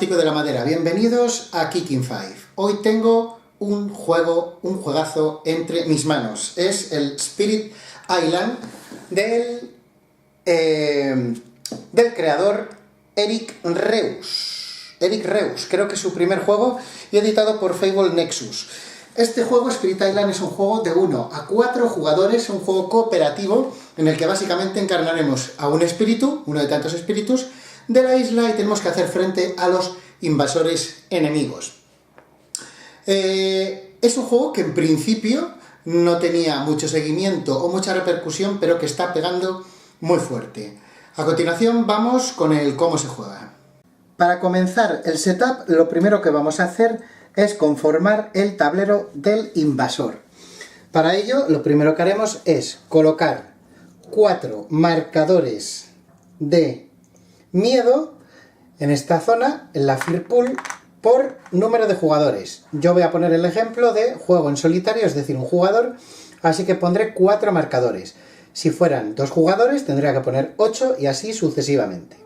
plástico y de la madera, bienvenidos a Kicking Five. Hoy tengo un juegazo entre mis manos. Es el Spirit Island del creador Eric Reus. Creo que es su primer juego y editado por Fable Nexus. Este juego, Spirit Island, es un juego de 1 a 4 jugadores, un juego cooperativo en el que básicamente encarnaremos a un espíritu, uno de tantos espíritus, de la isla y tenemos que hacer frente a los invasores enemigos. Es un juego que en principio no tenía mucho seguimiento o mucha repercusión, pero que está pegando muy fuerte. A continuación vamos con el cómo se juega. Para comenzar el setup, lo primero que vamos a hacer es conformar el tablero del invasor. Para ello, lo primero que haremos es colocar 4 marcadores de miedo en esta zona, en la Fear Pool, por número de jugadores. Yo voy a poner el ejemplo de juego en solitario, es decir, un jugador, así que pondré 4 marcadores. Si fueran 2 jugadores, tendría que poner 8 y así sucesivamente.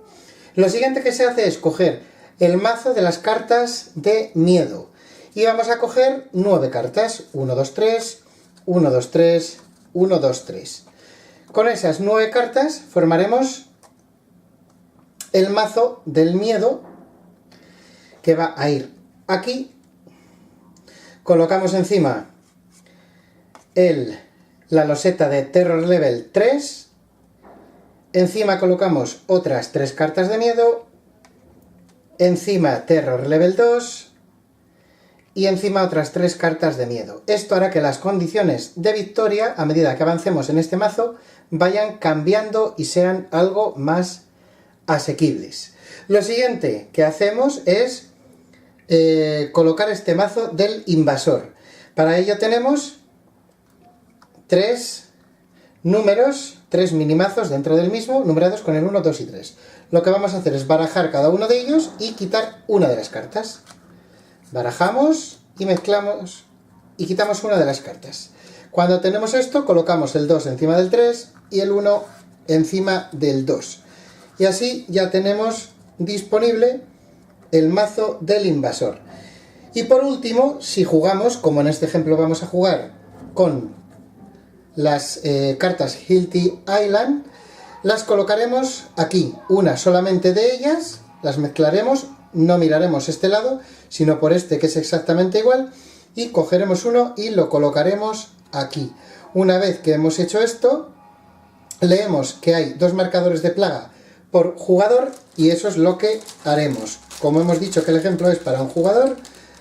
Lo siguiente que se hace es coger el mazo de las cartas de miedo. Y vamos a coger 9 cartas. 1, 2, 3, 1, 2, 3, 1, 2, 3. Con esas 9 cartas formaremos el mazo del miedo, que va a ir aquí. Colocamos encima la loseta de Terror Level 3. Encima colocamos otras 3 cartas de miedo. Encima Terror Level 2. Y encima otras 3 cartas de miedo. Esto hará que las condiciones de victoria, a medida que avancemos en este mazo, vayan cambiando y sean algo más asequibles. Lo siguiente que hacemos es colocar este mazo del invasor. Para ello tenemos 3 números, 3 minimazos dentro del mismo, numerados con el 1, 2 y 3. Lo que vamos a hacer es barajar cada uno de ellos y quitar una de las cartas. Barajamos y mezclamos y quitamos una de las cartas. Cuando tenemos esto, colocamos el 2 encima del 3 y el 1 encima del 2. Y así ya tenemos disponible el mazo del invasor. Y por último, si jugamos, como en este ejemplo vamos a jugar con las cartas Hilti Island, las colocaremos aquí, una solamente de ellas, las mezclaremos, no miraremos este lado, sino por este que es exactamente igual, y cogeremos uno y lo colocaremos aquí. Una vez que hemos hecho esto, leemos que hay 2 marcadores de plaga por jugador y eso es lo que haremos. Como hemos dicho que el ejemplo es para un jugador,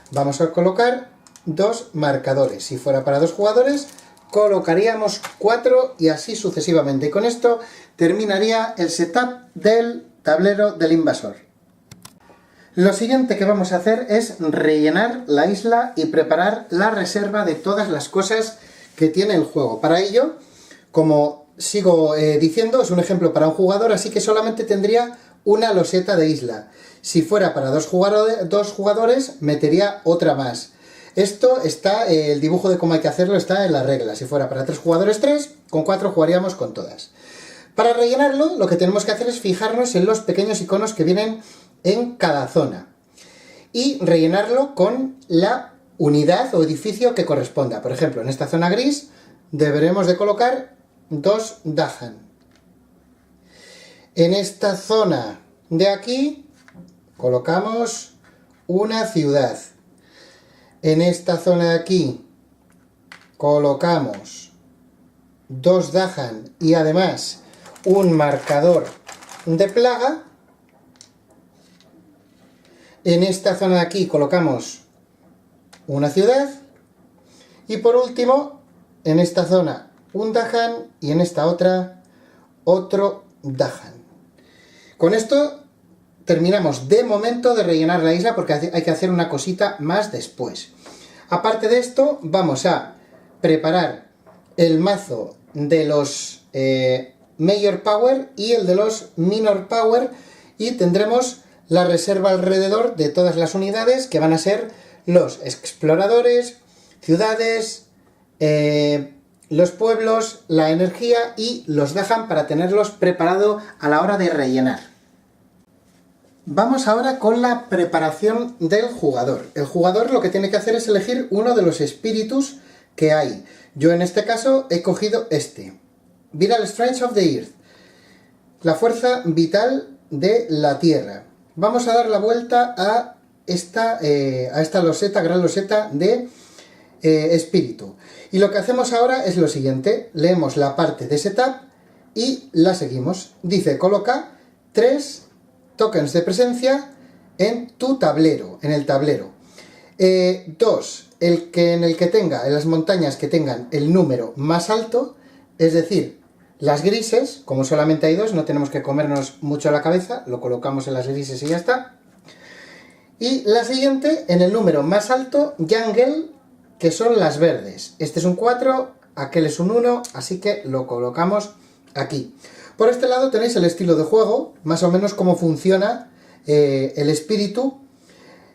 vamos a colocar 2 marcadores. Si fuera para 2 jugadores, colocaríamos 4 y así sucesivamente. Y con esto terminaría el setup del tablero del invasor. Lo siguiente que vamos a hacer es rellenar la isla y preparar la reserva de todas las cosas que tiene el juego. Para ello, como sigo diciendo, es un ejemplo para un jugador, así que solamente tendría una loseta de isla. Si fuera para 2 jugadores, metería otra más. Esto está, el dibujo de cómo hay que hacerlo está en la regla. Si fuera para 3 jugadores, 3, con 4 jugaríamos con todas. Para rellenarlo, lo que tenemos que hacer es fijarnos en los pequeños iconos que vienen en cada zona y rellenarlo con la unidad o edificio que corresponda. Por ejemplo, en esta zona gris deberemos de colocar 2 Dahan. En esta zona de aquí colocamos una ciudad. En esta zona de aquí colocamos 2 Dahan y además un marcador de plaga. En esta zona de aquí colocamos una ciudad. Y por último, en esta zona un Dahan y en esta otra otro Dahan. Con esto terminamos de momento de rellenar la isla porque hay que hacer una cosita más después. Aparte de esto, vamos a preparar el mazo de los Major Power y el de los Minor Power y tendremos la reserva alrededor de todas las unidades que van a ser los exploradores, ciudades, los pueblos, la energía y los dejan para tenerlos preparados a la hora de rellenar. Vamos ahora con la preparación del jugador. El jugador lo que tiene que hacer es elegir uno de los espíritus que hay. Yo en este caso he cogido este. Vital Strength of the Earth. La fuerza vital de la Tierra. Vamos a dar la vuelta a esta loseta, gran loseta de espíritu. Y lo que hacemos ahora es lo siguiente. Leemos la parte de Setup y la seguimos. Dice, coloca 3 tokens de presencia en tu tablero, en el tablero. 2, en el que tenga, en las montañas que tengan el número más alto, es decir, las grises, como solamente hay 2, no tenemos que comernos mucho la cabeza, lo colocamos en las grises y ya está. Y la siguiente, en el número más alto, jungle, que son las verdes. Este es un 4, aquel es un 1, así que lo colocamos aquí. Por este lado tenéis el estilo de juego, más o menos cómo funciona el espíritu.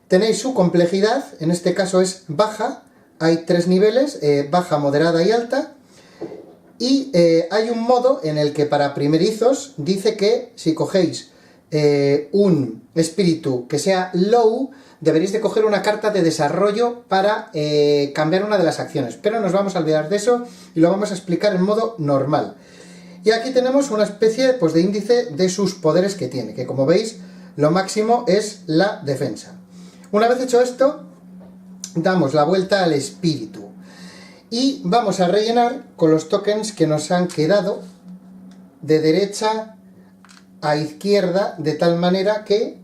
Tenéis su complejidad, en este caso es baja, hay 3 niveles, baja, moderada y alta. Y hay un modo en el que para primerizos dice que si cogéis un espíritu que sea low, deberéis de coger una carta de desarrollo para cambiar una de las acciones. Pero nos vamos a olvidar de eso y lo vamos a explicar en modo normal. Y aquí tenemos una especie pues, de índice de sus poderes que tiene, que como veis, lo máximo es la defensa. Una vez hecho esto, damos la vuelta al espíritu. Y vamos a rellenar con los tokens que nos han quedado de derecha a izquierda, de tal manera que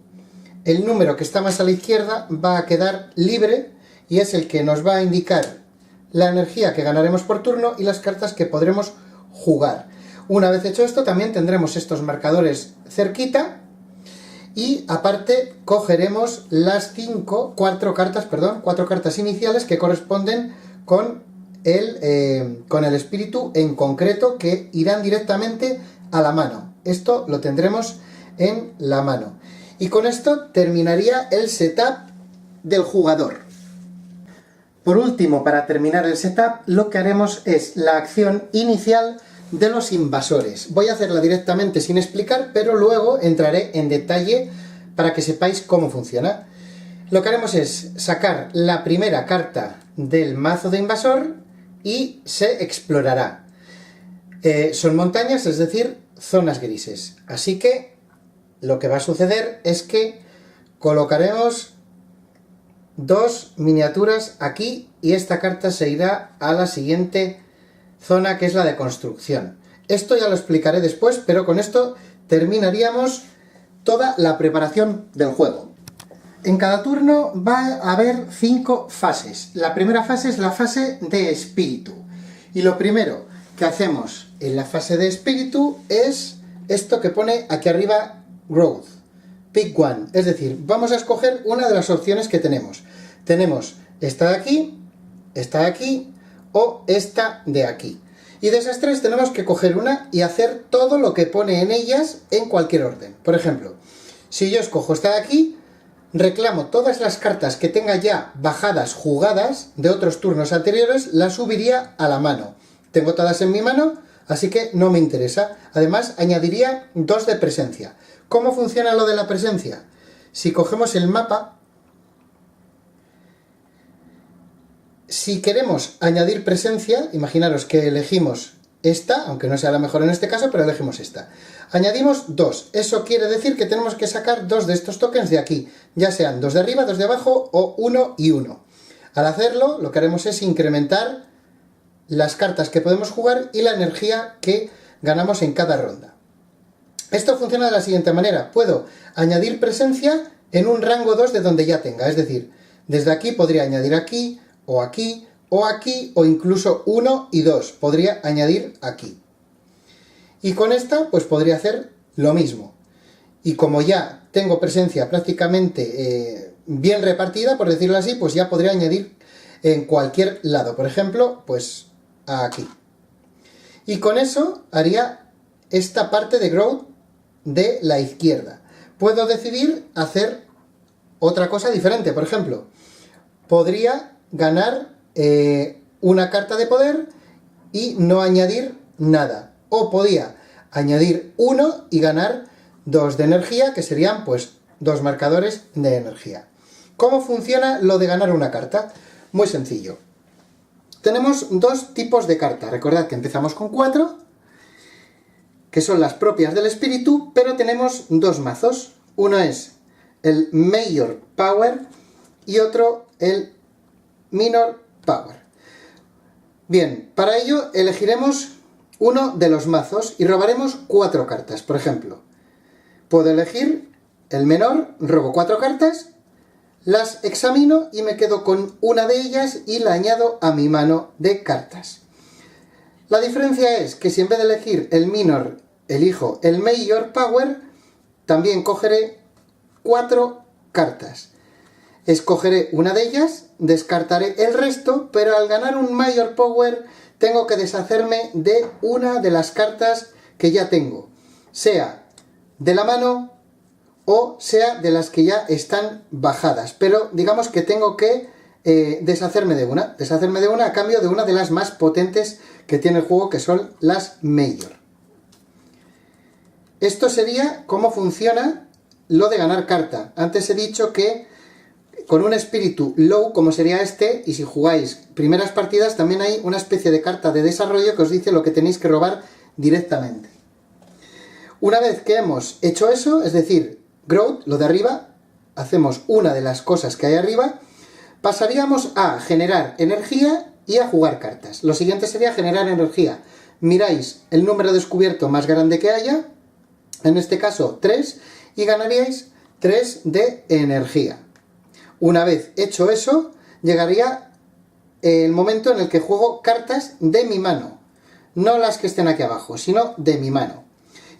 el número que está más a la izquierda va a quedar libre y es el que nos va a indicar la energía que ganaremos por turno y las cartas que podremos jugar. Una vez hecho esto, también tendremos estos marcadores cerquita y aparte cogeremos las 4 cartas iniciales que corresponden con el espíritu en concreto, que irán directamente a la mano. Esto lo tendremos en la mano. Y con esto terminaría el setup del jugador. Por último, para terminar el setup, lo que haremos es la acción inicial de los invasores. Voy a hacerla directamente sin explicar, pero luego entraré en detalle para que sepáis cómo funciona. Lo que haremos es sacar la primera carta del mazo de invasor y se explorará. Son montañas, es decir, zonas grises. Así que lo que va a suceder es que colocaremos 2 miniaturas aquí y esta carta se irá a la siguiente zona, que es la de construcción. Esto ya lo explicaré después, pero con esto terminaríamos toda la preparación del juego. En cada turno va a haber 5 fases. La primera fase es la fase de espíritu. Y lo primero que hacemos en la fase de espíritu es esto que pone aquí arriba, Growth. Pick one. Es decir, vamos a escoger una de las opciones que tenemos. Tenemos esta de aquí o esta de aquí. Y de esas 3 tenemos que coger una y hacer todo lo que pone en ellas en cualquier orden. Por ejemplo, si yo escojo esta de aquí, reclamo todas las cartas que tenga ya bajadas, jugadas de otros turnos anteriores, las subiría a la mano. Tengo todas en mi mano, así que no me interesa. Además, añadiría 2 de presencia. ¿Cómo funciona lo de la presencia? Si cogemos el mapa, si queremos añadir presencia, imaginaros que elegimos esta, aunque no sea la mejor en este caso, pero elegimos esta. Añadimos 2. Eso quiere decir que tenemos que sacar 2 de estos tokens de aquí, ya sean 2 de arriba, 2 de abajo o 1 y 1. Al hacerlo, lo que haremos es incrementar las cartas que podemos jugar y la energía que ganamos en cada ronda. Esto funciona de la siguiente manera. Puedo añadir presencia en un rango 2 de donde ya tenga. Es decir, desde aquí podría añadir aquí, o aquí, o aquí, o incluso 1 y 2. Podría añadir aquí. Y con esta, pues podría hacer lo mismo. Y como ya tengo presencia prácticamente bien repartida, por decirlo así, pues ya podría añadir en cualquier lado. Por ejemplo, pues aquí. Y con eso haría esta parte de growth de la izquierda. Puedo decidir hacer otra cosa diferente. Por ejemplo, podría ganar una carta de poder y no añadir nada. O podía añadir 1 y ganar 2 de energía, que serían pues 2 marcadores de energía. ¿Cómo funciona lo de ganar una carta? Muy sencillo. Tenemos 2 tipos de carta. Recordad que empezamos con 4, que son las propias del espíritu, pero tenemos 2 mazos. Uno es el Major Power y otro el Minor Power. Bien, para ello elegiremos uno de los mazos y robaremos 4 cartas. Por ejemplo, puedo elegir el menor, robo 4 cartas, las examino y me quedo con una de ellas y la añado a mi mano de cartas. La diferencia es que si en vez de elegir el minor elijo el Major Power, también cogeré 4 cartas. Escogeré una de ellas, descartaré el resto, pero al ganar un Major Power tengo que deshacerme de una de las cartas que ya tengo, sea de la mano o sea de las que ya están bajadas, pero digamos que tengo que deshacerme de una a cambio de una de las más potentes que tiene el juego, que son las Major. Esto sería cómo funciona lo de ganar carta. Antes he dicho que con un espíritu low, como sería este, y si jugáis primeras partidas, también hay una especie de carta de desarrollo que os dice lo que tenéis que robar directamente. Una vez que hemos hecho eso, es decir, Growth, lo de arriba, hacemos una de las cosas que hay arriba, pasaríamos a generar energía y a jugar cartas. Lo siguiente sería generar energía. Miráis el número descubierto más grande que haya, en este caso 3, y ganaríais 3 de energía. Una vez hecho eso, llegaría el momento en el que juego cartas de mi mano. No las que estén aquí abajo, sino de mi mano.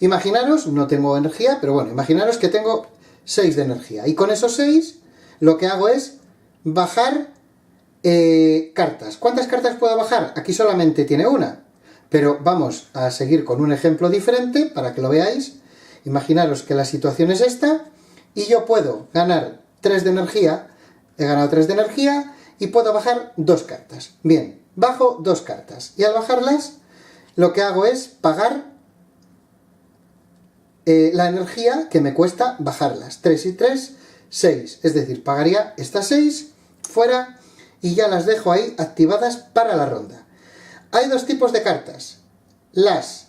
Imaginaros, no tengo energía, pero bueno, imaginaros que tengo 6 de energía. Y con esos 6, lo que hago es bajar cartas. ¿Cuántas cartas puedo bajar? Aquí solamente tiene una. Pero vamos a seguir con un ejemplo diferente para que lo veáis. Imaginaros que la situación es esta y yo puedo ganar 3 de energía. He ganado 3 de energía y puedo bajar 2 cartas. Bien, bajo 2 cartas. Y al bajarlas, lo que hago es pagar la energía que me cuesta bajarlas. 3 y 3, 6. Es decir, pagaría estas 6 fuera y ya las dejo ahí activadas para la ronda. Hay 2 tipos de cartas. Las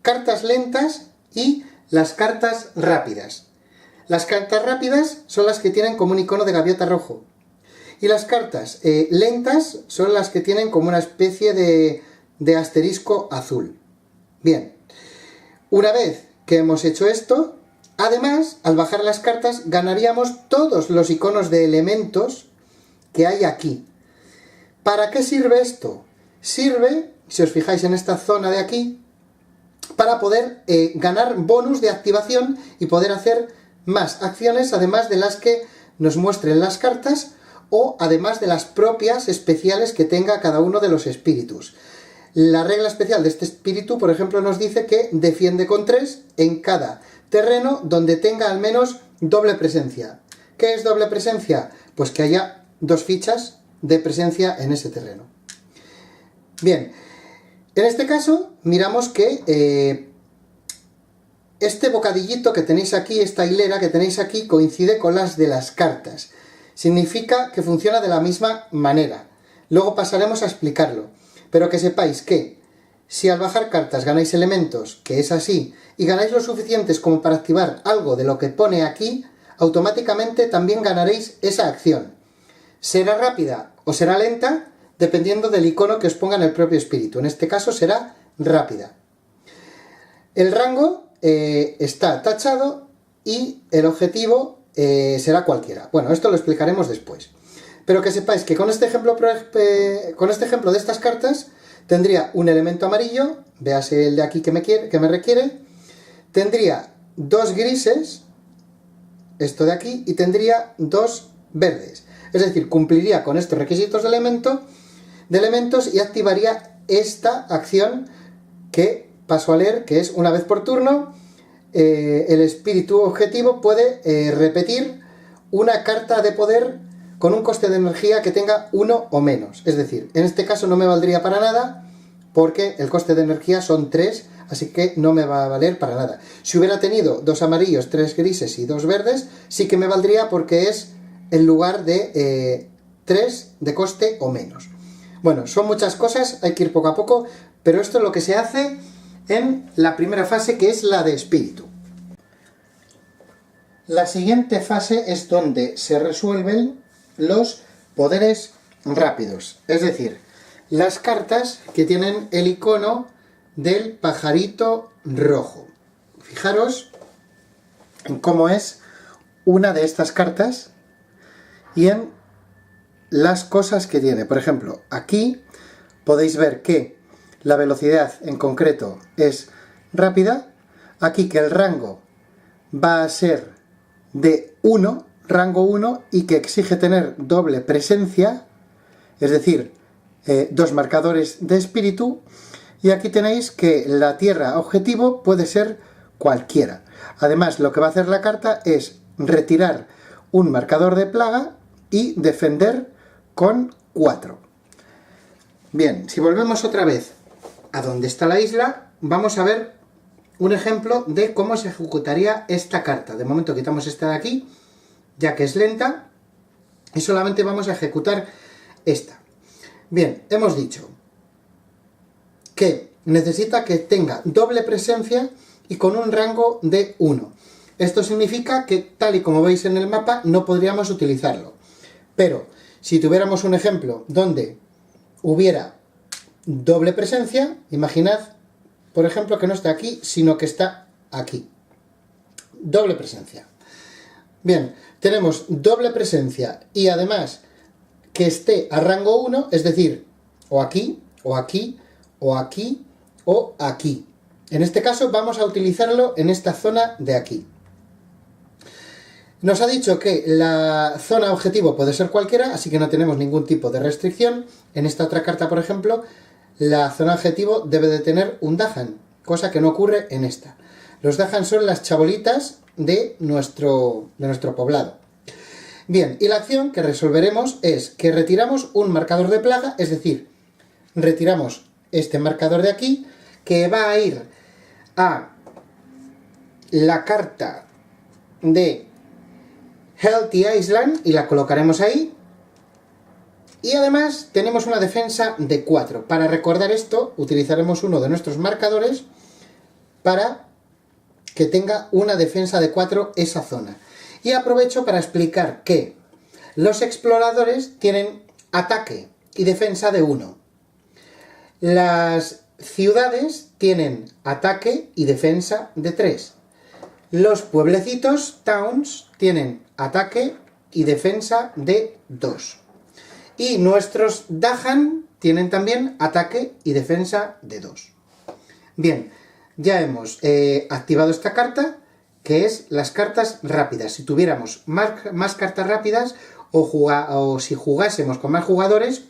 cartas lentas y las cartas rápidas. Las cartas rápidas son las que tienen como un icono de gaviota rojo. Y las cartas lentas son las que tienen como una especie de asterisco azul. Bien. Una vez que hemos hecho esto, además, al bajar las cartas, ganaríamos todos los iconos de elementos que hay aquí. ¿Para qué sirve esto? Sirve, si os fijáis en esta zona de aquí, para poder ganar bonus de activación y poder hacer más acciones, además de las que nos muestren las cartas o además de las propias especiales que tenga cada uno de los espíritus. La regla especial de este espíritu, por ejemplo, nos dice que defiende con 3 en cada terreno donde tenga al menos doble presencia. ¿Qué es doble presencia? Pues que haya 2 fichas de presencia en ese terreno. Bien, en este caso miramos que este bocadillito que tenéis aquí, esta hilera que tenéis aquí, coincide con las de las cartas. Significa que funciona de la misma manera. Luego pasaremos a explicarlo. Pero que sepáis que si al bajar cartas ganáis elementos, que es así, y ganáis lo suficientes como para activar algo de lo que pone aquí, automáticamente también ganaréis esa acción. Será rápida o será lenta, dependiendo del icono que os ponga en el propio espíritu. En este caso será rápida. El rango está tachado y el objetivo será cualquiera. Bueno, esto lo explicaremos después. Pero que sepáis que con este ejemplo de estas cartas tendría un elemento amarillo, véase el de aquí que me requiere, tendría 2 grises, esto de aquí, y tendría 2 verdes. Es decir, cumpliría con estos requisitos de elementos y activaría esta acción que paso a leer, que es una vez por turno, el espíritu objetivo puede repetir una carta de poder con un coste de energía que tenga 1 o menos. Es decir, en este caso no me valdría para nada porque el coste de energía son 3, así que no me va a valer para nada. Si hubiera tenido 2 amarillos, 3 grises y 2 verdes, sí que me valdría porque es en lugar de 3 de coste o menos. Bueno, son muchas cosas, hay que ir poco a poco, pero esto es lo que se hace en la primera fase, que es la de espíritu. La siguiente fase es donde se resuelven los poderes rápidos, es decir, las cartas que tienen el icono del pajarito rojo. Fijaros en cómo es una de estas cartas y en las cosas que tiene. Por ejemplo, aquí podéis ver que la velocidad en concreto es rápida, aquí que el rango va a ser de 1, rango 1, y que exige tener doble presencia, es decir, 2 marcadores de espíritu, y aquí tenéis que la tierra objetivo puede ser cualquiera. Además, lo que va a hacer la carta es retirar un marcador de plaga y defender con 4. Bien, si volvemos otra vez a donde está la isla, vamos a ver un ejemplo de cómo se ejecutaría esta carta. De momento quitamos esta de aquí, ya que es lenta, y solamente vamos a ejecutar esta. Bien, hemos dicho que necesita que tenga doble presencia y con un rango de 1. Esto significa que, tal y como veis en el mapa, no podríamos utilizarlo. Pero, si tuviéramos un ejemplo donde hubiera doble presencia, imaginad, por ejemplo, que no está aquí, sino que está aquí. Doble presencia. Bien, tenemos doble presencia y además que esté a rango 1, es decir, o aquí, o aquí, o aquí, o aquí. En este caso vamos a utilizarlo en esta zona de aquí. Nos ha dicho que la zona objetivo puede ser cualquiera, así que no tenemos ningún tipo de restricción. En esta otra carta, por ejemplo, la zona objetivo debe de tener un Dahan, cosa que no ocurre en esta. Los Dahan son las chabolitas de nuestro poblado. Bien, y la acción que resolveremos es que retiramos un marcador de plaga, es decir, retiramos este marcador de aquí, que va a ir a la carta de Healthy Island y la colocaremos ahí. Y además tenemos una defensa de 4. Para recordar esto, utilizaremos uno de nuestros marcadores para que tenga una defensa de 4 esa zona. Y aprovecho para explicar que los exploradores tienen ataque y defensa de 1. Las ciudades tienen ataque y defensa de 3. Los pueblecitos, towns, tienen ataque y defensa de 2. Y nuestros Dahan tienen también ataque y defensa de 2. Bien, ya hemos activado esta carta, que es las cartas rápidas. Si tuviéramos más cartas rápidas o si jugásemos con más jugadores,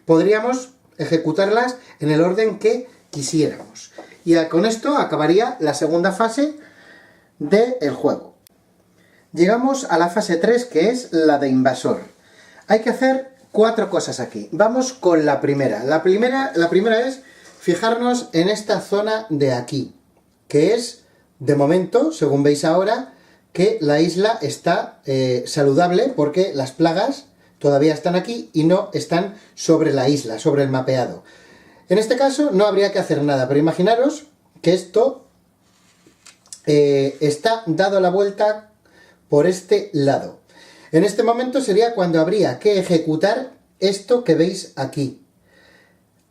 podríamos ejecutarlas en el orden que quisiéramos. Y con esto acabaría la segunda fase del juego. Llegamos a la fase 3, que es la de invasor. Hay que hacer 4 cosas aquí. Vamos con la primera. La primera es fijarnos en esta zona de aquí, que es, de momento, según veis ahora, que la isla está saludable porque las plagas todavía están aquí y no están sobre la isla, sobre el mapeado. En este caso no habría que hacer nada, pero imaginaros que esto está dado la vuelta por este lado. En este momento sería cuando habría que ejecutar esto que veis aquí.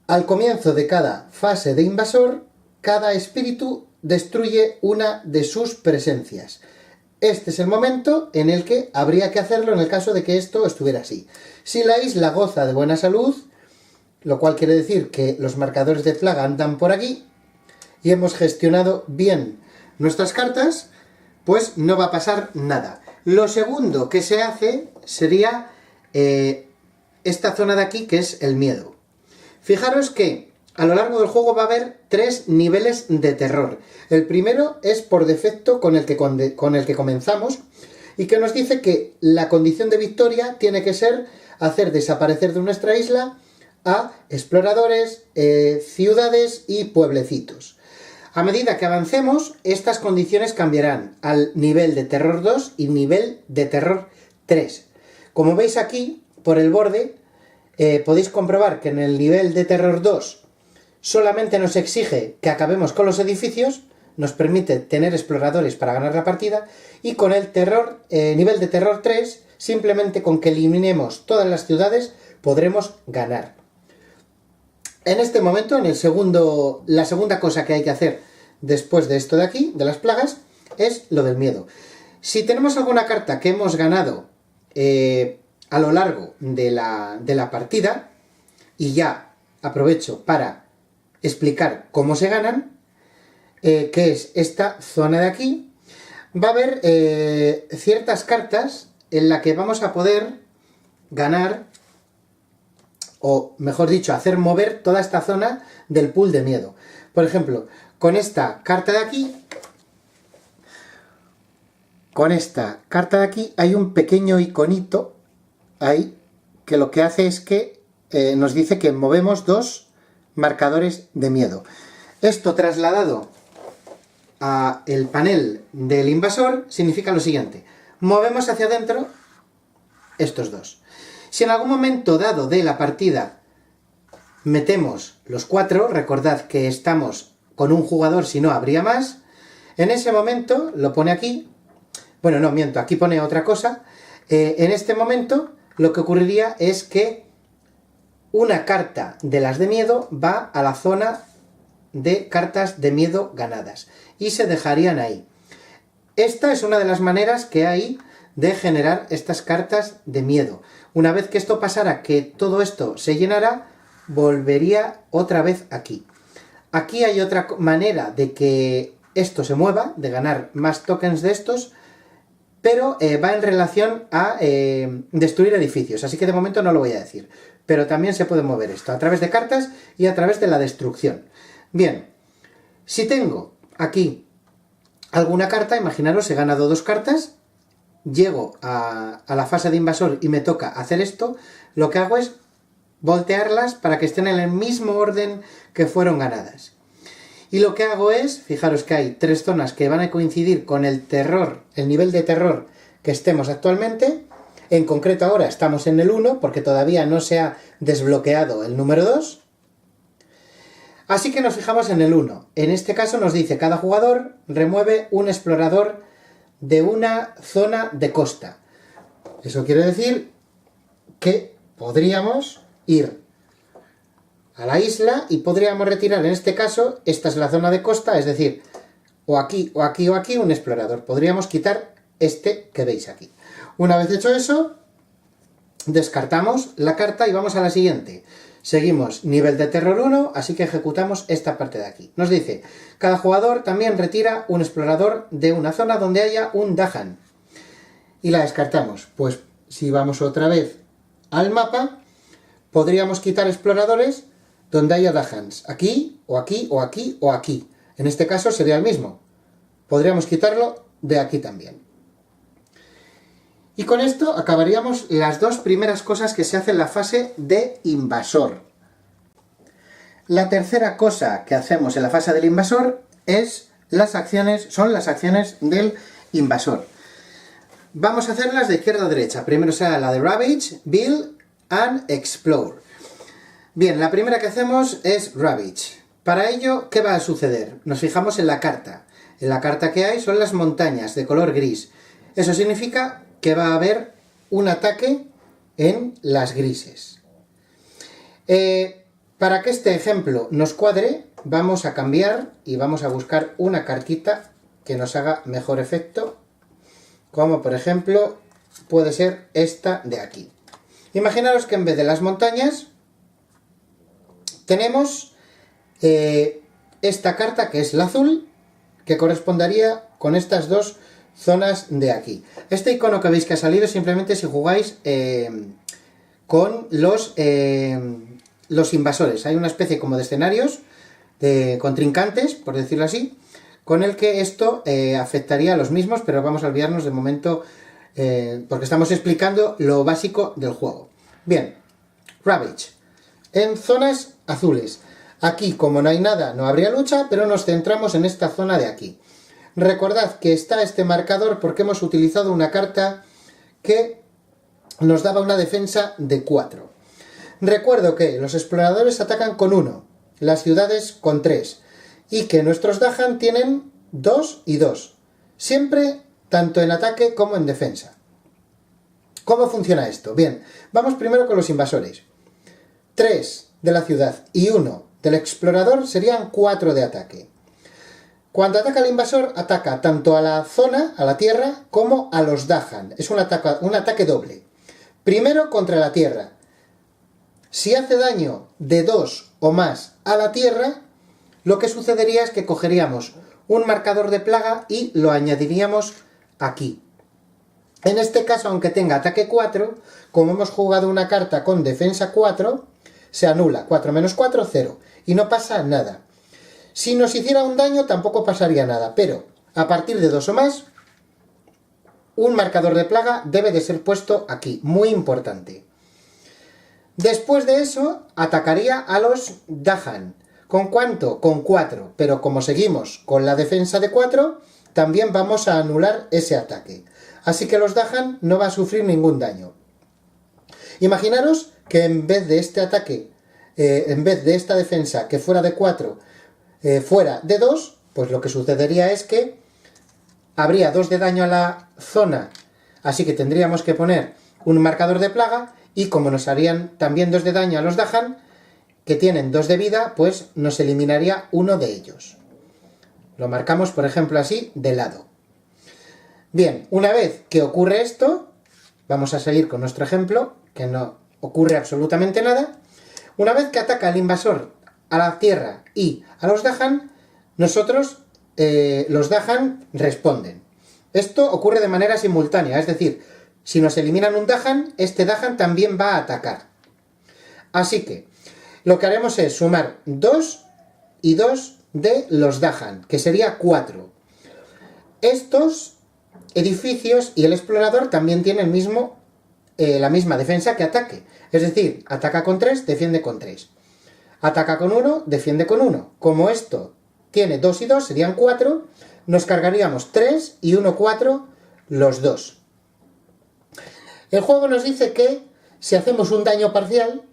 Al comienzo de cada fase de invasor, cada espíritu destruye una de sus presencias. Este es el momento en el que habría que hacerlo en el caso de que esto estuviera así. Si la isla goza de buena salud, lo cual quiere decir que los marcadores de plaga andan por aquí, y hemos gestionado bien nuestras cartas, pues no va a pasar nada. Lo segundo que se hace sería esta zona de aquí, que es el miedo. Fijaros que a lo largo del juego va a haber 3 niveles de terror. El primero es por defecto con el que comenzamos y que nos dice que la condición de victoria tiene que ser hacer desaparecer de nuestra isla a exploradores, ciudades y pueblecitos. A medida que avancemos, estas condiciones cambiarán al nivel de terror 2 y nivel de terror 3. Como veis aquí, por el borde, podéis comprobar que en el nivel de terror 2 solamente nos exige que acabemos con los edificios, nos permite tener exploradores para ganar la partida, y con el nivel de terror 3, simplemente con que eliminemos todas las ciudades, podremos ganar. En este momento, la segunda cosa que hay que hacer después de esto de aquí, de las plagas, es lo del miedo. Si tenemos alguna carta que hemos ganado a lo largo de la partida, y ya aprovecho para explicar cómo se ganan, que es esta zona de aquí, va a haber ciertas cartas en las que vamos a poder ganar, o mejor dicho, hacer mover toda esta zona del pool de miedo. Por ejemplo, con esta carta de aquí, hay un pequeño iconito ahí que lo que hace es que nos dice que movemos 2 marcadores de miedo. Esto trasladado a el panel del invasor significa lo siguiente: movemos hacia adentro estos 2. Si en algún momento dado de la partida metemos los 4, recordad que estamos con un jugador, si no habría más, en ese momento, lo pone aquí, bueno, no, miento, aquí pone otra cosa, en este momento lo que ocurriría es que una carta de las de miedo va a la zona de cartas de miedo ganadas y se dejarían ahí. Esta es una de las maneras que hay de generar estas cartas de miedo. Una vez que esto pasara, que todo esto se llenara, volvería otra vez aquí. Aquí hay otra manera de que esto se mueva, de ganar más tokens de estos, pero va en relación a destruir edificios, así que de momento no lo voy a decir. Pero también se puede mover esto a través de cartas y a través de la destrucción. Bien, si tengo aquí alguna carta, imaginaros, he ganado 2 cartas, llego a la fase de invasor y me toca hacer esto, lo que hago es voltearlas para que estén en el mismo orden que fueron ganadas. Y lo que hago es, fijaros que hay 3 zonas que van a coincidir con el terror, el nivel de terror que estemos actualmente. En concreto ahora estamos en el 1 porque todavía no se ha desbloqueado el número 2. Así que nos fijamos en el 1. En este caso nos dice: cada jugador remueve un explorador de una zona de costa. Eso quiere decir que podríamos ir a la isla y podríamos retirar, en este caso, esta es la zona de costa, es decir, o aquí, o aquí, o aquí, un explorador. Podríamos quitar este que veis aquí. Una vez hecho eso, descartamos la carta y vamos a la siguiente. Seguimos nivel de terror 1, así que ejecutamos esta parte de aquí. Nos dice: cada jugador también retira un explorador de una zona donde haya un Dahan. Y la descartamos. Pues si vamos otra vez al mapa, podríamos quitar exploradores donde haya Dahans. Aquí, o aquí, o aquí, o aquí. En este caso sería el mismo. Podríamos quitarlo de aquí también. Y con esto acabaríamos las 2 primeras cosas que se hacen en la fase de invasor. La tercera cosa que hacemos en la fase del invasor son las acciones del invasor. Vamos a hacerlas de izquierda a derecha. Primero será la de Ravage, Build and Explore. Bien, la primera que hacemos es Ravage. Para ello, ¿qué va a suceder? Nos fijamos en la carta. En la carta que hay son las montañas de color gris. Eso significa que va a haber un ataque en las grises. Para que este ejemplo nos cuadre, vamos a cambiar y vamos a buscar una cartita que nos haga mejor efecto, como por ejemplo puede ser esta de aquí. Imaginaros que en vez de las montañas tenemos esta carta, que es la azul, que correspondería con estas 2 zonas de aquí. Este icono que veis que ha salido simplemente si jugáis con los invasores. Hay una especie como de escenarios de contrincantes, por decirlo así, con el que esto afectaría a los mismos, pero vamos a olvidarnos de momento porque estamos explicando lo básico del juego. Bien, Ravage. En zonas azules. Aquí, como no hay nada, no habría lucha, pero nos centramos en esta zona de aquí. Recordad que está este marcador porque hemos utilizado una carta que nos daba una defensa de 4. Recuerdo que los exploradores atacan con 1, las ciudades con 3, y que nuestros Dahan tienen 2 y 2, siempre tanto en ataque como en defensa. ¿Cómo funciona esto? Bien, vamos primero con los invasores. 3 de la ciudad y 1 del explorador serían 4 de ataque. Cuando ataca el invasor, ataca tanto a la zona, a la tierra, como a los Dahan. Es un ataque doble. Primero contra la tierra. Si hace daño de 2 o más a la tierra, lo que sucedería es que cogeríamos un marcador de plaga y lo añadiríamos aquí. En este caso, aunque tenga ataque 4, como hemos jugado una carta con defensa 4, se anula. 4 menos 4, 0. Y no pasa nada. Si nos hiciera un daño tampoco pasaría nada, pero a partir de 2 o más, un marcador de plaga debe de ser puesto aquí, muy importante. Después de eso, atacaría a los Dahan. ¿Con cuánto? Con 4, pero como seguimos con la defensa de 4, también vamos a anular ese ataque. Así que los Dahan no va a sufrir ningún daño. Imaginaros que en vez de este ataque, en vez de esta defensa que fuera de 4, fuera de 2, pues lo que sucedería es que habría 2 de daño a la zona, así que tendríamos que poner un marcador de plaga, y como nos harían también 2 de daño a los Dahan, que tienen 2 de vida, pues nos eliminaría uno de ellos. Lo marcamos, por ejemplo, así, de lado. Bien, una vez que ocurre esto, vamos a seguir con nuestro ejemplo, que no ocurre absolutamente nada. Una vez que ataca el invasor a la tierra y a los Dahan, nosotros, los Dahan, responden. Esto ocurre de manera simultánea, es decir, si nos eliminan un Dahan, este Dahan también va a atacar. Así que lo que haremos es sumar 2 y 2 de los Dahan, que sería 4. Estos edificios y el explorador también tienen la misma defensa que ataque. Es decir, ataca con 3, defiende con 3. Ataca con 1, defiende con 1. Como esto tiene 2 y 2, serían 4, nos cargaríamos 3 y 1, 4, los dos. El juego nos dice que si hacemos un daño parcial,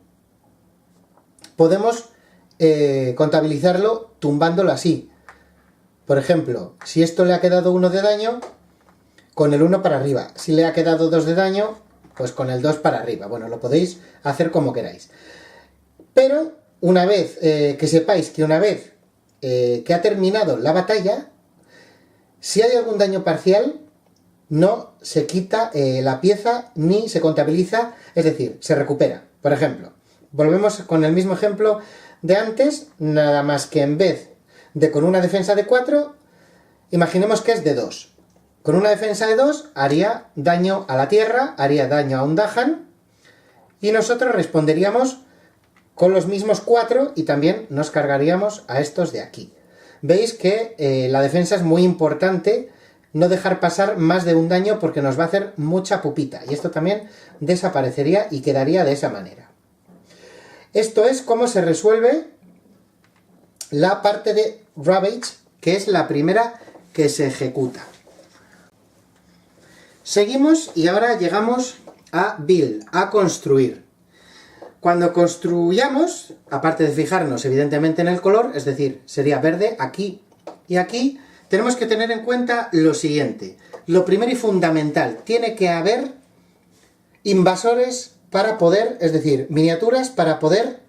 podemos contabilizarlo tumbándolo así. Por ejemplo, si esto le ha quedado 1 de daño, con el 1 para arriba. Si le ha quedado 2 de daño, pues con el 2 para arriba. Bueno, lo podéis hacer como queráis. Pero una vez que sepáis que una vez que ha terminado la batalla, si hay algún daño parcial, no se quita la pieza ni se contabiliza, es decir, se recupera. Por ejemplo, volvemos con el mismo ejemplo de antes, nada más que en vez de con una defensa de 4, imaginemos que es de 2. Con una defensa de 2 haría daño a la tierra, haría daño a un Dahan, y nosotros responderíamos con los mismos 4 y también nos cargaríamos a estos de aquí. Veis que la defensa es muy importante, no dejar pasar más de un daño porque nos va a hacer mucha pupita, y esto también desaparecería y quedaría de esa manera. Esto es cómo se resuelve la parte de Ravage, que es la primera que se ejecuta. Seguimos y ahora llegamos a Build, a construir. Cuando construyamos, aparte de fijarnos evidentemente en el color, es decir, sería verde aquí y aquí, tenemos que tener en cuenta lo siguiente. Lo primero y fundamental, tiene que haber invasores para poder, es decir, miniaturas para poder,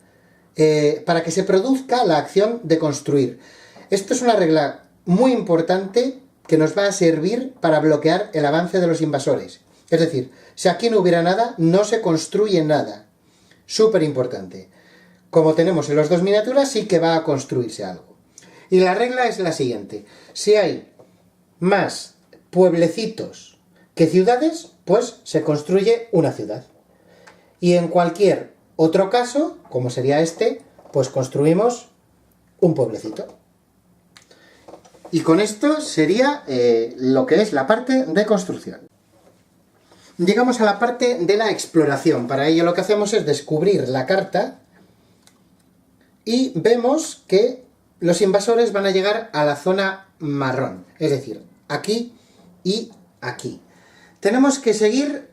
para que se produzca la acción de construir. Esto es una regla muy importante que nos va a servir para bloquear el avance de los invasores. Es decir, si aquí no hubiera nada, no se construye nada. Súper importante. Como tenemos en las dos miniaturas, sí que va a construirse algo. Y la regla es la siguiente. Si hay más pueblecitos que ciudades, pues se construye una ciudad. Y en cualquier otro caso, como sería este, pues construimos un pueblecito. Y con esto sería lo que es la parte de construcción. Llegamos a la parte de la exploración. Para ello lo que hacemos es descubrir la carta y vemos que los invasores van a llegar a la zona marrón, es decir, aquí y aquí. Tenemos que seguir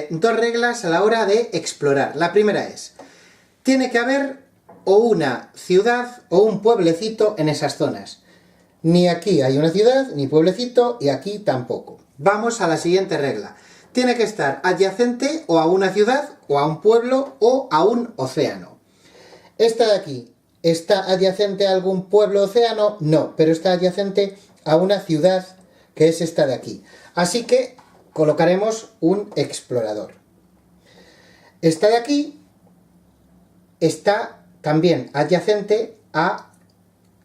dos reglas a la hora de explorar. La primera es, tiene que haber o una ciudad o un pueblecito en esas zonas. Ni aquí hay una ciudad, ni pueblecito, y aquí tampoco. Vamos a la siguiente regla. Tiene que estar adyacente o a una ciudad, o a un pueblo, o a un océano. Esta de aquí, ¿está adyacente a algún pueblo o océano? No, pero está adyacente a una ciudad, que es esta de aquí. Así que colocaremos un explorador. Esta de aquí está también adyacente a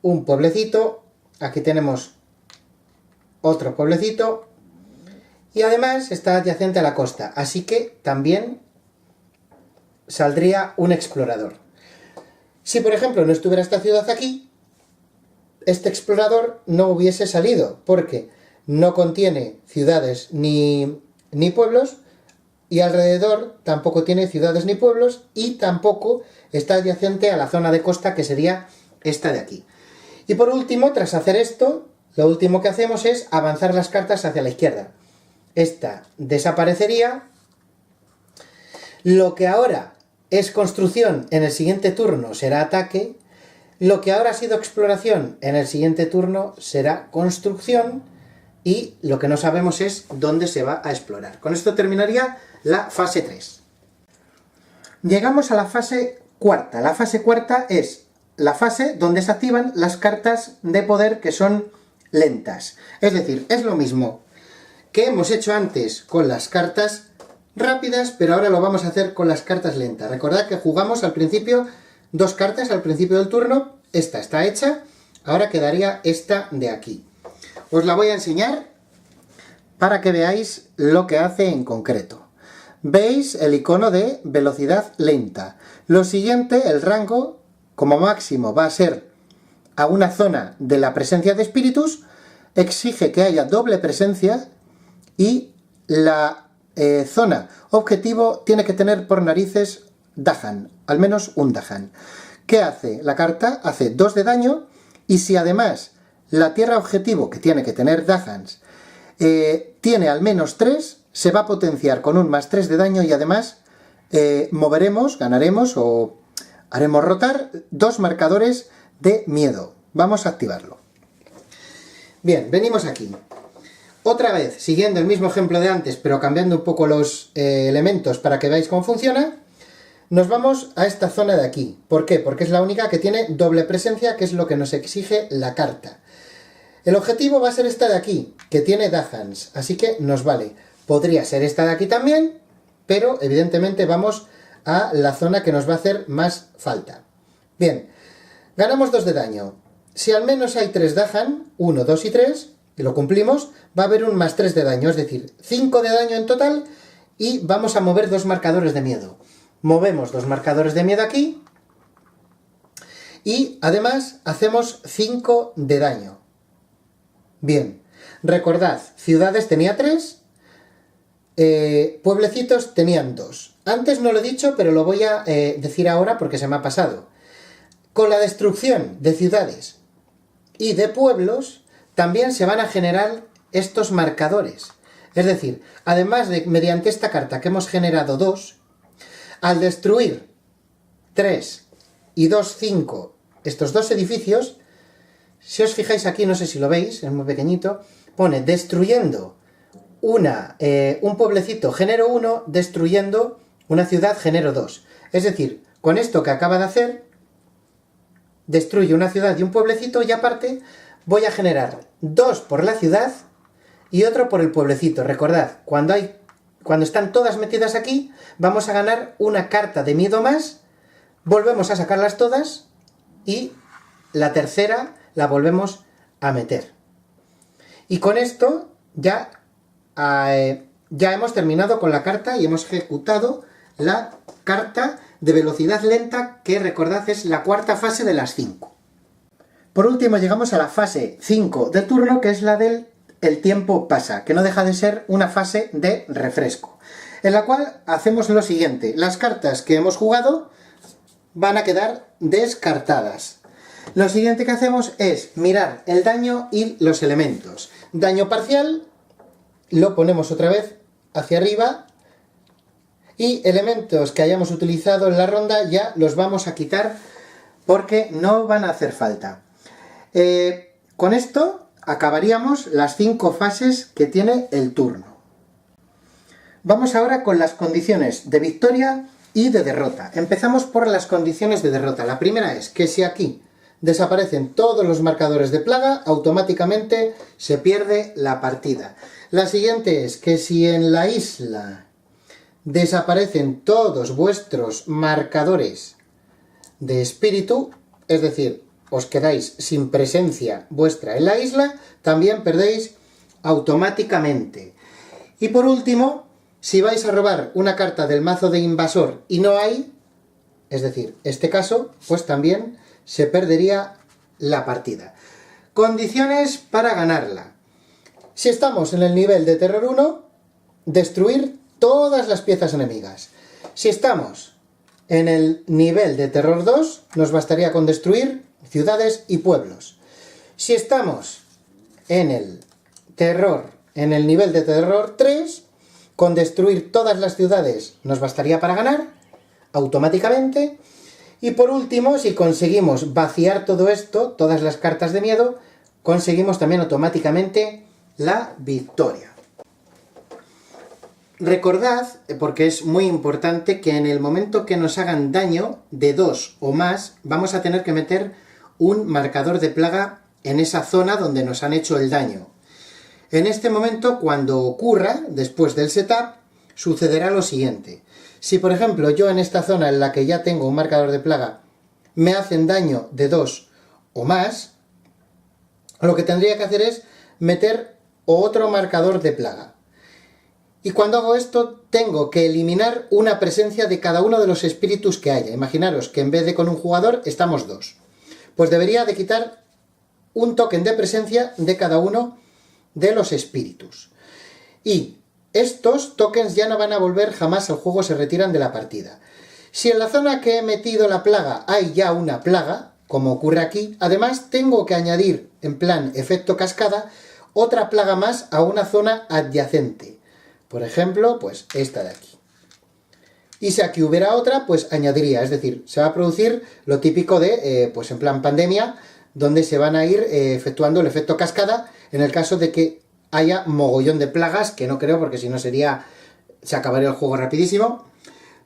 un pueblecito. Aquí tenemos otro pueblecito. Y además está adyacente a la costa. Así que también saldría un explorador. Si por ejemplo no estuviera esta ciudad aquí, este explorador no hubiese salido, porque no contiene ciudades ni pueblos, y alrededor tampoco tiene ciudades ni pueblos, y tampoco está adyacente a la zona de costa, que sería esta de aquí. Y por último, tras hacer esto, lo último que hacemos es avanzar las cartas hacia la izquierda. Esta desaparecería. Lo que ahora es construcción, en el siguiente turno será ataque. Lo que ahora ha sido exploración, en el siguiente turno será construcción. Y lo que no sabemos es dónde se va a explorar. Con esto terminaría la fase 3. Llegamos a la fase cuarta. La fase cuarta es la fase donde se activan las cartas de poder que son lentas. Es decir, es lo mismo que hemos hecho antes con las cartas rápidas, pero ahora lo vamos a hacer con las cartas lentas. Recordad que jugamos al principio dos cartas al principio del turno. Esta está hecha, ahora quedaría esta de aquí. Os la voy a enseñar para que veáis lo que hace en concreto. Veis el icono de velocidad lenta. Lo siguiente, el rango, como máximo va a ser a una zona de la presencia de espíritus, exige que haya doble presencia y la zona objetivo tiene que tener por narices Dahan, al menos un Dahan. ¿Qué hace? La carta hace 2 de daño, y si además la tierra objetivo, que tiene que tener Dahans, tiene al menos 3, se va a potenciar con un +3 de daño, y además moveremos, ganaremos o haremos rotar 2 marcadores de miedo. Vamos a activarlo. Bien, venimos aquí. Otra vez, siguiendo el mismo ejemplo de antes, pero cambiando un poco los elementos para que veáis cómo funciona, nos vamos a esta zona de aquí. ¿Por qué? Porque es la única que tiene doble presencia, que es lo que nos exige la carta. El objetivo va a ser esta de aquí, que tiene Dahans, así que nos vale. Podría ser esta de aquí también, pero evidentemente vamos a la zona que nos va a hacer más falta. Bien, ganamos 2 de daño. Si al menos hay 3 Dahan, 1, 2 y 3, y lo cumplimos, va a haber un +3 de daño, es decir, 5 de daño en total, y vamos a mover 2 marcadores de miedo. Movemos 2 marcadores de miedo aquí, y además hacemos 5 de daño. Bien, recordad, ciudades tenía 3, pueblecitos tenían 2. Antes no lo he dicho, pero lo voy a decir ahora porque se me ha pasado. Con la destrucción de ciudades y de pueblos, también se van a generar estos marcadores. Es decir, además de mediante esta carta que hemos generado 2, al destruir 3 y 2, 5, estos 2 edificios, si os fijáis aquí, no sé si lo veis, es muy pequeñito, pone destruyendo un pueblecito genero 1, destruyendo una ciudad genero 2. Es decir, con esto que acaba de hacer, destruye una ciudad y un pueblecito, y aparte voy a generar 2 por la ciudad y otro por el pueblecito. Recordad, cuando están todas metidas aquí, vamos a ganar una carta de miedo más, volvemos a sacarlas todas y la tercera la volvemos a meter. Y con esto ya hemos terminado con la carta y hemos ejecutado la carta de velocidad lenta, que recordad es la cuarta fase de las 5. Por último llegamos a la fase 5 del turno, que es la del el tiempo pasa, que no deja de ser una fase de refresco, en la cual hacemos lo siguiente: las cartas que hemos jugado van a quedar descartadas. Lo siguiente que hacemos es mirar el daño y los elementos. Daño parcial, lo ponemos otra vez hacia arriba, y elementos que hayamos utilizado en la ronda ya los vamos a quitar porque no van a hacer falta. Con esto acabaríamos las 5 fases que tiene el turno. Vamos ahora con las condiciones de victoria y de derrota. Empezamos por las condiciones de derrota. La primera es que si aquí desaparecen todos los marcadores de plaga, automáticamente se pierde la partida. La siguiente es que si en la isla desaparecen todos vuestros marcadores de espíritu, es decir, os quedáis sin presencia vuestra en la isla, también perdéis automáticamente. Y por último, si vais a robar una carta del mazo de invasor y no hay, es decir, este caso, pues también se perdería la partida. Condiciones para ganarla. Si estamos en el nivel de terror 1, destruir todas las piezas enemigas. Si estamos en el nivel de terror 2, nos bastaría con destruir ciudades y pueblos. Si estamos en el nivel de terror 3, con destruir todas las ciudades nos bastaría para ganar automáticamente. Y por último, si conseguimos vaciar todo esto, todas las cartas de miedo, conseguimos también automáticamente la victoria. Recordad, porque es muy importante, que en el momento que nos hagan daño de 2 o más, vamos a tener que meter un marcador de plaga en esa zona donde nos han hecho el daño. En este momento, cuando ocurra, después del setup, sucederá lo siguiente. Si, por ejemplo, yo en esta zona en la que ya tengo un marcador de plaga, me hacen daño de 2 o más, lo que tendría que hacer es meter otro marcador de plaga. Y cuando hago esto, tengo que eliminar una presencia de cada uno de los espíritus que haya. Imaginaros que en vez de con un jugador, estamos 2. Pues debería de quitar un token de presencia de cada uno de los espíritus. Y estos tokens ya no van a volver jamás al juego, se retiran de la partida. Si en la zona que he metido la plaga hay ya una plaga, como ocurre aquí, además tengo que añadir, en plan efecto cascada, otra plaga más a una zona adyacente. Por ejemplo, pues esta de aquí. Y si aquí hubiera otra, pues añadiría, es decir, se va a producir lo típico de, pues en plan pandemia, donde se van a ir efectuando el efecto cascada en el caso de que haya mogollón de plagas, que no creo porque si no se acabaría el juego rapidísimo,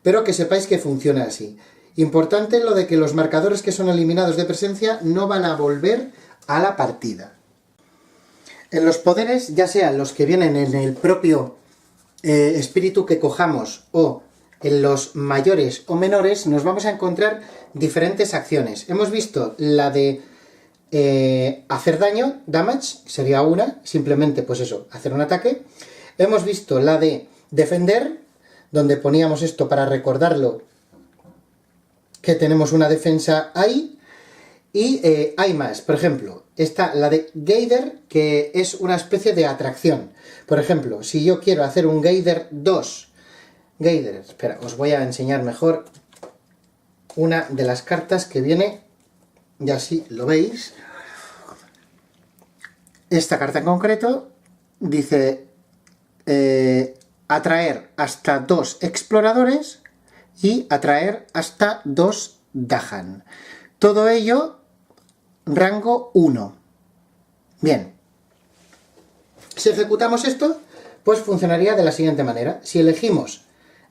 pero que sepáis que funciona así. Importante lo de que los marcadores que son eliminados de presencia no van a volver a la partida. En los poderes, ya sean los que vienen en el propio espíritu que cojamos o en los mayores o menores, nos vamos a encontrar diferentes acciones. Hemos visto la de hacer daño, damage, sería una, simplemente pues eso, hacer un ataque. Hemos visto la de defender, donde poníamos esto para recordarlo que tenemos una defensa ahí. Y hay más, por ejemplo, está la de Gather, que es una especie de atracción. Por ejemplo, si yo quiero hacer un Gather 2, Gather, espera, os voy a enseñar mejor una de las cartas que viene, y así lo veis. Esta carta en concreto dice atraer hasta 2 exploradores y atraer hasta 2 Dahan. Todo ello rango 1. Bien. Si ejecutamos esto, pues funcionaría de la siguiente manera. Si elegimos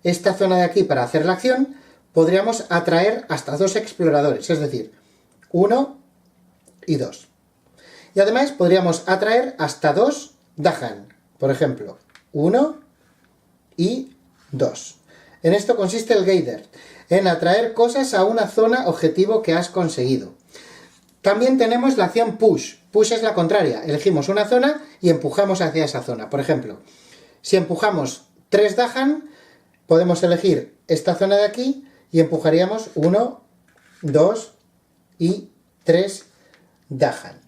esta zona de aquí para hacer la acción, podríamos atraer hasta 2 exploradores, es decir, 1 y 2. Y además podríamos atraer hasta 2 Dahan, por ejemplo, 1 y 2. En esto consiste el Gather, en atraer cosas a una zona objetivo que has conseguido. También tenemos la acción Push. Push es la contraria. Elegimos una zona y empujamos hacia esa zona. Por ejemplo, si empujamos 3 Dahan, podemos elegir esta zona de aquí y empujaríamos 1, 2 y 3 Dahan.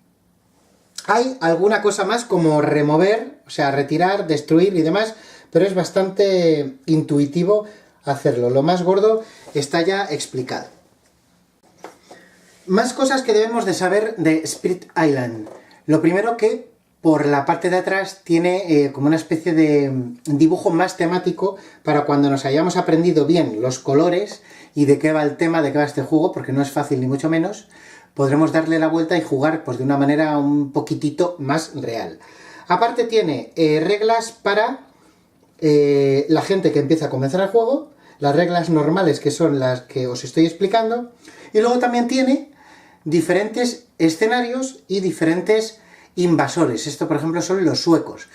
Hay alguna cosa más como remover, o sea, retirar, destruir y demás, pero es bastante intuitivo hacerlo. Lo más gordo está ya explicado. Más cosas que debemos de saber de Spirit Island. Lo primero, que por la parte de atrás tiene como una especie de dibujo más temático para cuando nos hayamos aprendido bien los colores y de qué va el tema, de qué va este juego, porque no es fácil ni mucho menos, podremos darle la vuelta y jugar pues de una manera un poquitito más real. Aparte tiene reglas para la gente que empieza a comenzar el juego, las reglas normales, que son las que os estoy explicando, y luego también tiene diferentes escenarios y diferentes invasores. Esto, por ejemplo, son los suecos.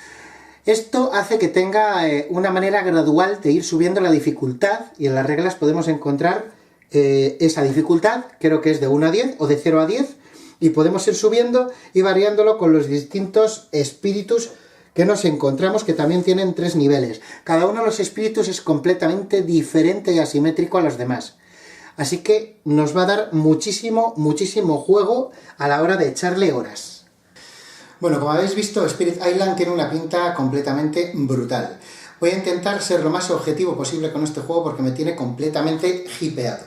Esto hace que tenga una manera gradual de ir subiendo la dificultad, y en las reglas podemos encontrar esa dificultad, creo que es de 1 a 10 o de 0 a 10, y podemos ir subiendo y variándolo con los distintos espíritus que nos encontramos, que también tienen 3 niveles. Cada uno de los espíritus es completamente diferente y asimétrico a los demás. Así que nos va a dar muchísimo, muchísimo juego a la hora de echarle horas. Bueno, como habéis visto, Spirit Island tiene una pinta completamente brutal. Voy a intentar ser lo más objetivo posible con este juego porque me tiene completamente hipeado.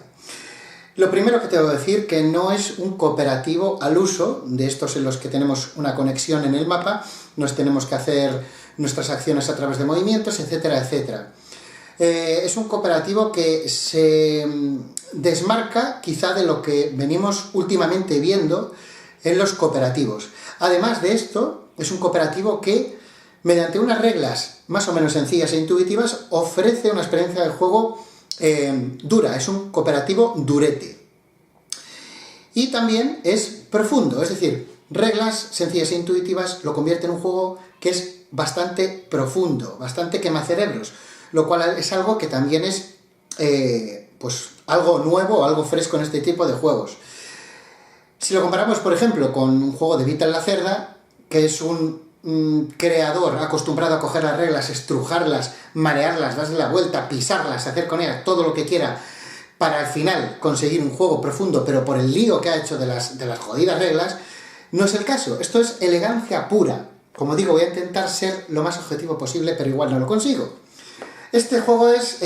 Lo primero que tengo que decir que no es un cooperativo al uso, de estos en los que tenemos una conexión en el mapa, nos tenemos que hacer nuestras acciones a través de movimientos, etcétera, etcétera. Es un cooperativo que se desmarca quizá de lo que venimos últimamente viendo en los cooperativos. Además de esto, es un cooperativo que, mediante unas reglas más o menos sencillas e intuitivas, ofrece una experiencia de juego dura. Es un cooperativo durete. Y también es profundo, es decir, reglas sencillas e intuitivas lo convierte en un juego que es bastante profundo, bastante quemacerebros, lo cual es algo que también es pues algo nuevo, algo fresco en este tipo de juegos. Si lo comparamos, por ejemplo, con un juego de Vital Lacerda, que es un creador acostumbrado a coger las reglas, estrujarlas, marearlas, darle la vuelta, pisarlas, hacer con ellas todo lo que quiera, para al final conseguir un juego profundo, pero por el lío que ha hecho de las jodidas reglas, no es el caso. Esto es elegancia pura. Como digo, voy a intentar ser lo más objetivo posible, pero igual no lo consigo. Este juego es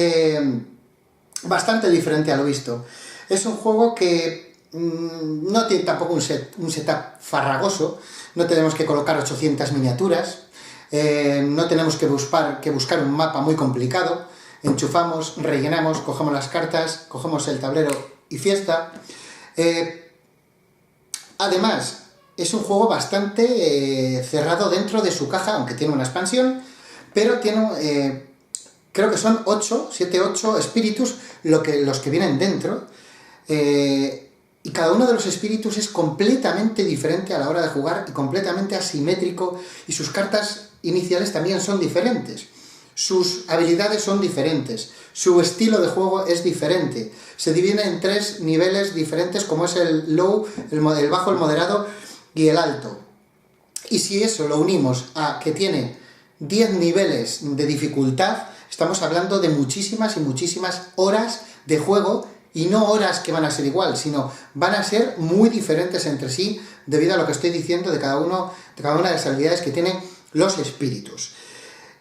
bastante diferente a lo visto. Es un juego que no tiene tampoco un setup farragoso, no tenemos que colocar 800 miniaturas, no tenemos que buscar un mapa muy complicado, enchufamos, rellenamos, cogemos las cartas, cogemos el tablero y fiesta. Además, es un juego bastante cerrado dentro de su caja, aunque tiene una expansión, pero tiene, creo que son 7, 8 espíritus los que vienen dentro, y cada uno de los espíritus es completamente diferente a la hora de jugar y completamente asimétrico, y sus cartas iniciales también son diferentes. Sus habilidades son diferentes, su estilo de juego es diferente, se divide en 3 niveles diferentes, como es el low, el bajo, el moderado y el alto. Y si eso lo unimos a que tiene 10 niveles de dificultad, estamos hablando de muchísimas y muchísimas horas de juego, y no horas que van a ser igual, sino van a ser muy diferentes entre sí, debido a lo que estoy diciendo de cada una de las habilidades que tienen los espíritus.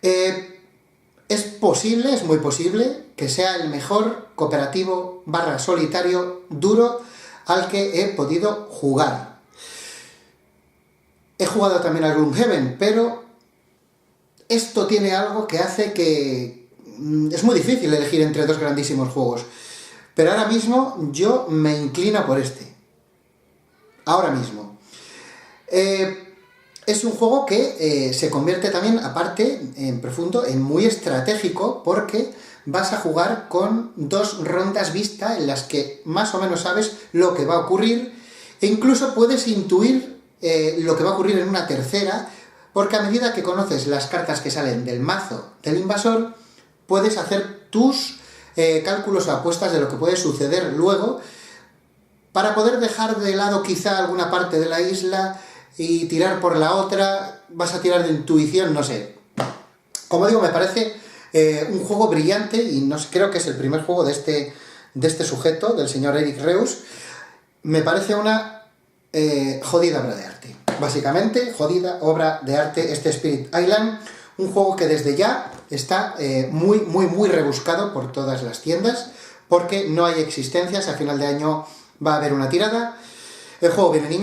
Es posible, es muy posible, que sea el mejor cooperativo / solitario duro al que he podido jugar. He jugado también a Gloomhaven, pero esto tiene algo que hace que es muy difícil elegir entre 2 grandísimos juegos. Pero ahora mismo yo me inclino por este. Ahora mismo. Es un juego que se convierte también, aparte, en profundo, en muy estratégico, porque vas a jugar con 2 rondas vista en las que más o menos sabes lo que va a ocurrir, e incluso puedes intuir lo que va a ocurrir en una tercera, porque a medida que conoces las cartas que salen del mazo del invasor, puedes hacer tus cálculos o apuestas de lo que puede suceder luego, para poder dejar de lado quizá alguna parte de la isla y tirar por la otra. Vas a tirar de intuición, no sé. Como digo, me parece un juego brillante, y no sé, creo que es el primer juego de este sujeto, del señor Eric Reuss. Me parece una jodida obra de arte. Básicamente, jodida obra de arte este Spirit Island. Un juego que desde ya está muy, muy, muy rebuscado por todas las tiendas, porque no hay existencias. A final de año va a haber una tirada. El juego viene en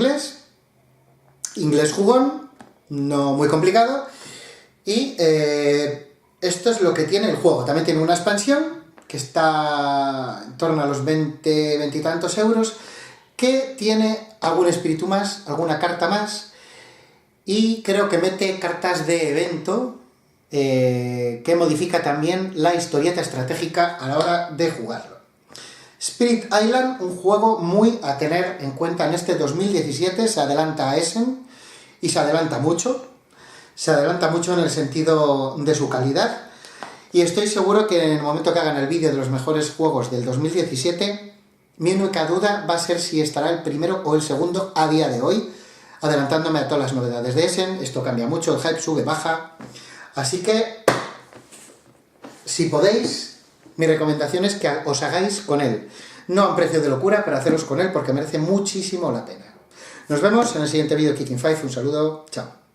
inglés jugón, no muy complicado, y esto es lo que tiene el juego. También tiene una expansión que está en torno a los 20 y tantos euros, que tiene algún espíritu más, alguna carta más, y creo que mete cartas de evento que modifica también la historieta estratégica a la hora de jugarlo. Spirit Island, un juego muy a tener en cuenta en este 2017, se adelanta a Essen y se adelanta mucho en el sentido de su calidad, y estoy seguro que en el momento que hagan el vídeo de los mejores juegos del 2017, mi única duda va a ser si estará el primero o el segundo a día de hoy, adelantándome a todas las novedades de Essen. Esto cambia mucho, el hype sube, baja, así que si podéis, mi recomendación es que os hagáis con él, no a un precio de locura, pero haceros con él porque merece muchísimo la pena. Nos vemos en el siguiente vídeo de Kicking Five, un saludo, chao.